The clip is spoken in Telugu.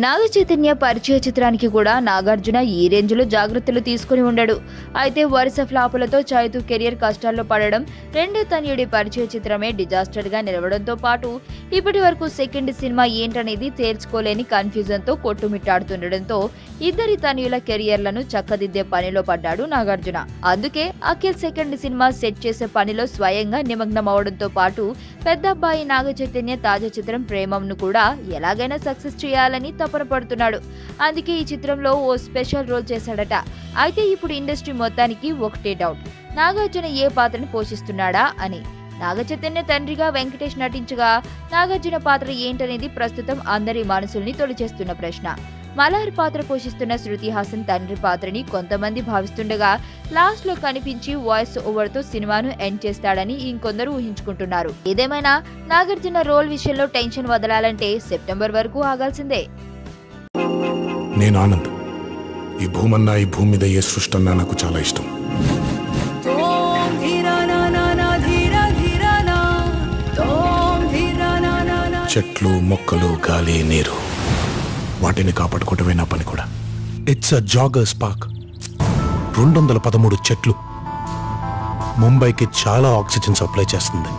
నాగ చైతన్య పరిచయ చిత్రానికి కూడా నాగార్జున ఈ రేంజ్లో జాగ్రత్తలు తీసుకుని ఉండడు. అయితే వరుస ఫ్లాపులతో చైతు కెరియర్ కష్టాల్లో పడడం, రెండో తనయుడి పరిచయ చిత్రమే డిజాస్టర్ గా నిలవడంతో పాటు ఇప్పటి వరకు సెకండ్ సినిమా ఏంటనేది తేల్చుకోలేని కన్ఫ్యూజన్ తో కొట్టుమిట్టాడుతుండటంతో ఇద్దరి తనయుల కెరియర్లను చక్కదిద్దే పనిలో పడ్డాడు నాగార్జున. అందుకే అఖిల్ సెకండ్ సినిమా సెట్ చేసే పనిలో స్వయంగా నిమగ్నం అవడంతో పాటు పెద్ద అబ్బాయి నాగ చైతన్య తాజా చిత్రం ప్రేమంను కూడా ఎలాగైనా సక్సెస్ చేయాలని తపన పడుతున్నాడు. అందుకే ఈ చిత్రంలో ఓ స్పెషల్ రోల్ చేశాడట. అయితే ఇప్పుడు ఇండస్ట్రీ మొత్తానికి ఒకటే డౌట్, నాగార్జున ఏ పాత్రను పోషిస్తున్నాడా అని. నాగ చైతన్య తండ్రిగా వెంకటేష్ నటించగా నాగార్జున పాత్ర ఏంటనేది ప్రస్తుతం అందరి మనసుల్ని తొలిచేస్తున్న ప్రశ్న. మల్హార్ పాత్ర పోషిస్తున్న శృతి హాసన్ తండ్రి పాత్రని కొంతమంది భావిస్తుండగా లాస్ట్ లో కనిపించి వాయిస్ ఓవర్ తో సినిమాను ఎండ్ చేస్తాడని ఇంకొందరు ఊహించుకుంటున్నారు. ఏదేమైనా నాగార్జున రోల్ విషయంలో టెన్షన్ వదలాలంటే సెప్టెంబర్ వరకు ఆగాల్సిందే. నేను ఆనంద్. ఈ భూమన్నా, ఈ భూమి మీద ఏ సృష్టి అన్నా నాకు చాలా ఇష్టం. చెట్లు, మొక్కలు, గాలి, నీరు, వాటిని కాపాడుకోవటమే నా పని కూడా. It's a joggers park. 213 చెట్లు ముంబైకి చాలా ఆక్సిజన్ సప్లై చేస్తుంది.